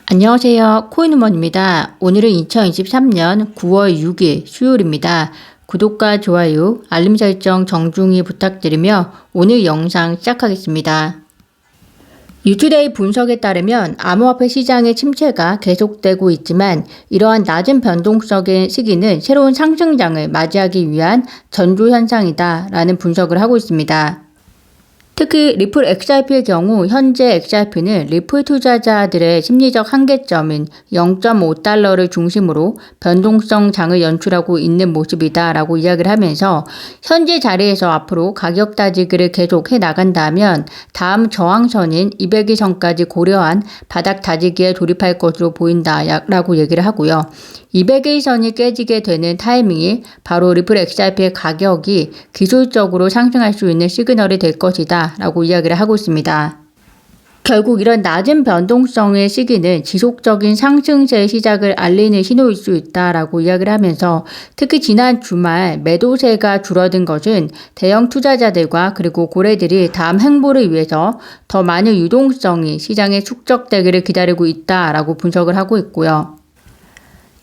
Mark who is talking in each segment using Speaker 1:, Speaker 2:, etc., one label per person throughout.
Speaker 1: 안녕하세요. 코인우먼입니다. 오늘은 2023년 9월 6일 수요일입니다. 구독과 좋아요, 알림 설정 정중히 부탁드리며 오늘 영상 시작하겠습니다. 뉴투데이 분석에 따르면 암호화폐 시장의 침체가 계속되고 있지만 이러한 낮은 변동성의 시기는 새로운 상승장을 맞이하기 위한 전조현상이다 라는 분석을 하고 있습니다. 특히 리플 XRP의 경우 현재 XRP는 리플 투자자들의 심리적 한계점인 0.5달러를 중심으로 변동성 장을 연출하고 있는 모습이다 라고 이야기를 하면서 현재 자리에서 앞으로 가격 다지기를 계속해 나간다면 다음 저항선인 200일 선까지 고려한 바닥 다지기에 돌입할 것으로 보인다 라고 얘기를 하고요. 200일 선이 깨지게 되는 타이밍이 바로 리플 XRP의 가격이 기술적으로 상승할 수 있는 시그널이 될 것이다 라고 이야기를 하고 있습니다. 결국 이런 낮은 변동성의 시기는 지속적인 상승세의 시작을 알리는 신호일 수 있다라고 이야기를 하면서 특히 지난 주말 매도세가 줄어든 것은 대형 투자자들과 그리고 고래들이 다음 행보를 위해서 더 많은 유동성이 시장에 축적되기를 기다리고 있다라고 분석을 하고 있고요.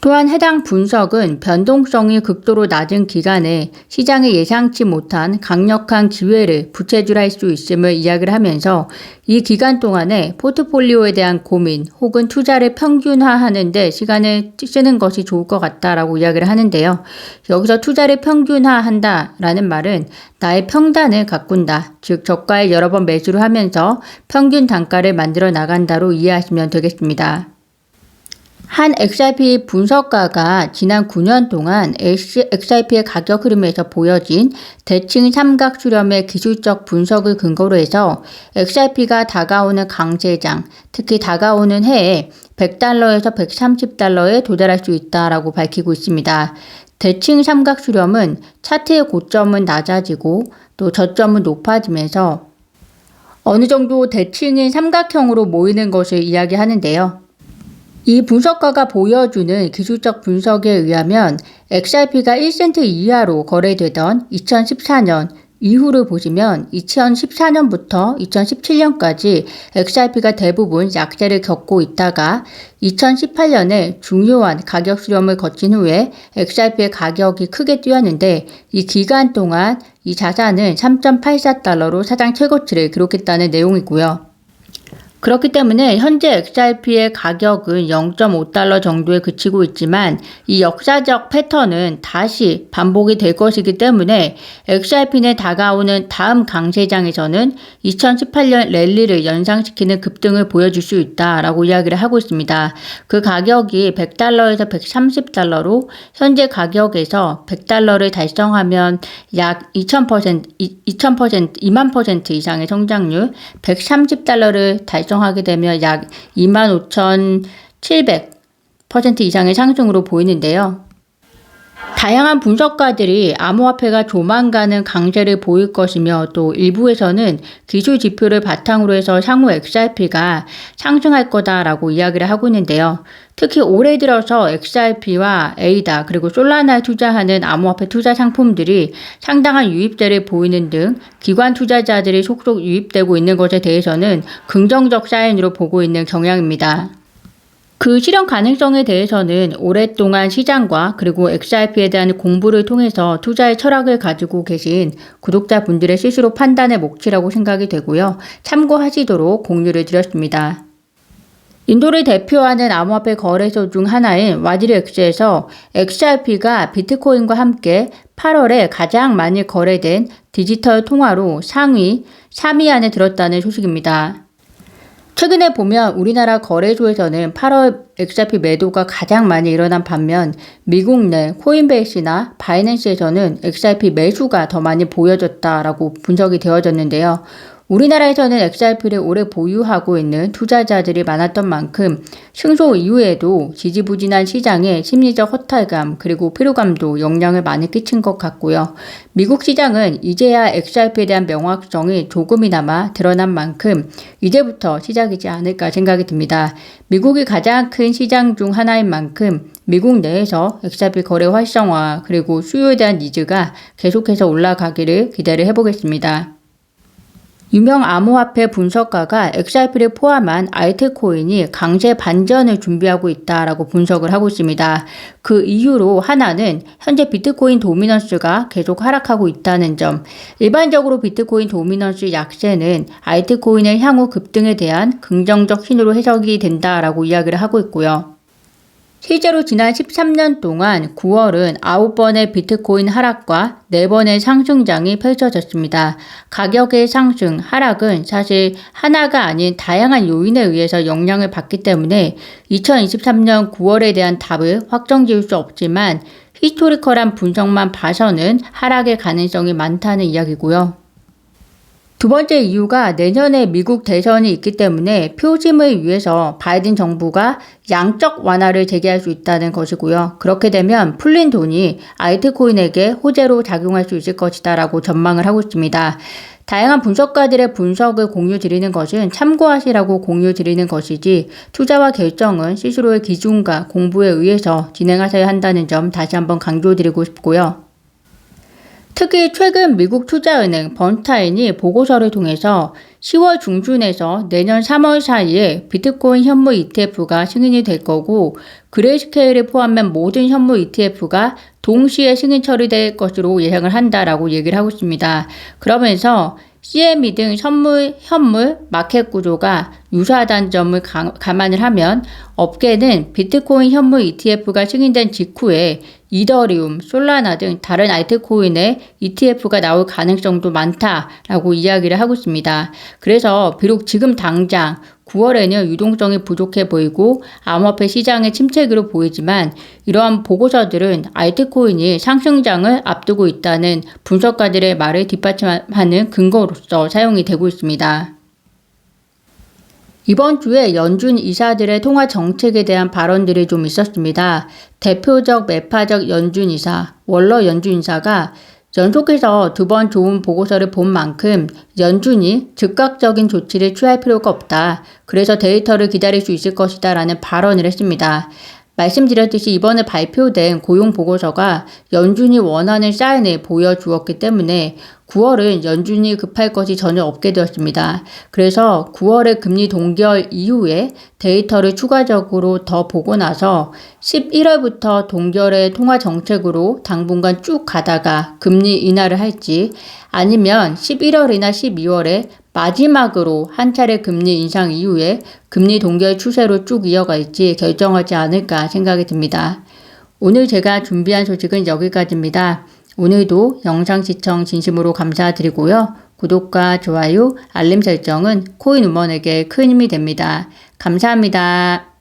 Speaker 1: 또한 해당 분석은 변동성이 극도로 낮은 기간에 시장에 예상치 못한 강력한 기회를 부채질할 수 있음을 이야기를 하면서 이 기간 동안에 포트폴리오에 대한 고민 혹은 투자를 평균화하는 데 시간을 쓰는 것이 좋을 것 같다라고 이야기를 하는데요. 여기서 투자를 평균화한다라는 말은 나의 평단을 가꾼다, 즉 저가에 여러 번 매수를 하면서 평균 단가를 만들어 나간다로 이해하시면 되겠습니다. 한 XRP 분석가가 지난 9년 동안 XRP의 가격 흐름에서 보여진 대칭 삼각 수렴의 기술적 분석을 근거로 해서 XRP가 다가오는 강세장, 특히 다가오는 해에 100달러에서 130달러에 도달할 수 있다라고 밝히고 있습니다. 대칭 삼각 수렴은 차트의 고점은 낮아지고 또 저점은 높아지면서 어느 정도 대칭인 삼각형으로 모이는 것을 이야기하는데요. 이 분석가가 보여주는 기술적 분석에 의하면 XRP가 1센트 이하로 거래되던 2014년 이후를 보시면 2014년부터 2017년까지 XRP가 대부분 약세를 겪고 있다가 2018년에 중요한 가격 수렴을 거친 후에 XRP의 가격이 크게 뛰었는데 이 기간 동안 이 자산은 3.84달러로 사상 최고치를 기록했다는 내용이고요. 그렇기 때문에 현재 XRP의 가격은 0.5달러 정도에 그치고 있지만 이 역사적 패턴은 다시 반복이 될 것이기 때문에 XRP는 다가오는 다음 강세장에서는 2018년 랠리를 연상시키는 급등을 보여줄 수 있다라고 이야기를 하고 있습니다. 그 가격이 100달러에서 130달러로 현재 가격에서 100달러를 달성하면 약 2만% 이상의 성장률, 130달러를 달성하게 되면 약 25,700% 이상의 상승으로 보이는데요. 다양한 분석가들이 암호화폐가 조만간은 강세를 보일 것이며 또 일부에서는 기술 지표를 바탕으로 해서 향후 XRP가 상승할 거다라고 이야기를 하고 있는데요. 특히 올해 들어서 XRP와 에이다 그리고 솔라나에 투자하는 암호화폐 투자 상품들이 상당한 유입세를 보이는 등 기관 투자자들이 속속 유입되고 있는 것에 대해서는 긍정적 사인으로 보고 있는 경향입니다. 그 실현 가능성에 대해서는 오랫동안 시장과 그리고 XRP에 대한 공부를 통해서 투자의 철학을 가지고 계신 구독자분들의 스스로 판단의 몫이라고 생각이 되고요. 참고하시도록 공유를 드렸습니다. 인도를 대표하는 암호화폐 거래소 중 하나인 와디르엑스에서 XRP가 비트코인과 함께 8월에 가장 많이 거래된 디지털 통화로 상위 3위 안에 들었다는 소식입니다. 최근에 보면 우리나라 거래소에서는 8월 XRP 매도가 가장 많이 일어난 반면 미국 내 코인베이스나 바이낸스에서는 XRP 매수가 더 많이 보여졌다라고 분석이 되어졌는데요. 우리나라에서는 XRP를 오래 보유하고 있는 투자자들이 많았던 만큼 승소 이후에도 지지부진한 시장에 심리적 허탈감 그리고 피로감도 영향을 많이 끼친 것 같고요. 미국 시장은 이제야 XRP에 대한 명확성이 조금이나마 드러난 만큼 이제부터 시작이지 않을까 생각이 듭니다. 미국이 가장 큰 시장 중 하나인 만큼 미국 내에서 XRP 거래 활성화 그리고 수요에 대한 니즈가 계속해서 올라가기를 기대를 해보겠습니다. 유명 암호화폐 분석가가 XRP를 포함한 알트코인이 강세 반전을 준비하고 있다라고 분석을 하고 있습니다. 그 이유로 하나는 현재 비트코인 도미넌스가 계속 하락하고 있다는 점, 일반적으로 비트코인 도미넌스 약세는 알트코인의 향후 급등에 대한 긍정적 신호로 해석이 된다라고 이야기를 하고 있고요. 실제로 지난 13년 동안 9월은 9번의 비트코인 하락과 4번의 상승장이 펼쳐졌습니다. 가격의 상승, 하락은 사실 하나가 아닌 다양한 요인에 의해서 영향을 받기 때문에 2023년 9월에 대한 답을 확정 지을 수 없지만 히스토리컬한 분석만 봐서는 하락의 가능성이 많다는 이야기고요. 두 번째 이유가 내년에 미국 대선이 있기 때문에 표심을 위해서 바이든 정부가 양적 완화를 재개할 수 있다는 것이고요. 그렇게 되면 풀린 돈이 알트코인에게 호재로 작용할 수 있을 것이다 라고 전망을 하고 있습니다. 다양한 분석가들의 분석을 공유 드리는 것은 참고하시라고 공유 드리는 것이지 투자와 결정은 스스로의 기준과 공부에 의해서 진행하셔야 한다는 점 다시 한번 강조드리고 싶고요. 특히 최근 미국 투자은행 번스타인이 보고서를 통해서 10월 중순에서 내년 3월 사이에 비트코인 현물 ETF가 승인이 될 거고 그레이스케일을 포함한 모든 현물 ETF가 동시에 승인 처리될 것으로 예상을 한다라고 얘기를 하고 있습니다. 그러면서 CME 등 현물 마켓 구조가 유사하다는 점을 감안을 하면 업계는 비트코인 현물 ETF가 승인된 직후에 이더리움, 솔라나 등 다른 알트코인의 ETF가 나올 가능성도 많다라고 이야기를 하고 있습니다. 그래서 비록 지금 당장 9월에는 유동성이 부족해 보이고 암호화폐 시장의 침체기로 보이지만 이러한 보고서들은 알트코인이 상승장을 앞두고 있다는 분석가들의 말을 뒷받침하는 근거로서 사용이 되고 있습니다. 이번 주에 연준 이사들의 통화 정책에 대한 발언들이 좀 있었습니다. 대표적 매파적 연준 이사, 월러 연준 이사가 연속해서 2번 좋은 보고서를 본 만큼 연준이 즉각적인 조치를 취할 필요가 없다. 그래서 데이터를 기다릴 수 있을 것이다 라는 발언을 했습니다. 말씀드렸듯이 이번에 발표된 고용보고서가 연준이 원하는 사인을 보여주었기 때문에 9월은 연준이 급할 것이 전혀 없게 되었습니다. 그래서 9월의 금리 동결 이후에 데이터를 추가적으로 더 보고 나서 11월부터 동결의 통화 정책으로 당분간 쭉 가다가 금리 인하를 할지 아니면 11월이나 12월에 마지막으로 한 차례 금리 인상 이후에 금리 동결 추세로 쭉 이어갈지 결정하지 않을까 생각이 듭니다. 오늘 제가 준비한 소식은 여기까지입니다. 오늘도 영상 시청 진심으로 감사드리고요. 구독과 좋아요, 알림 설정은 코인우먼에게 큰 힘이 됩니다. 감사합니다.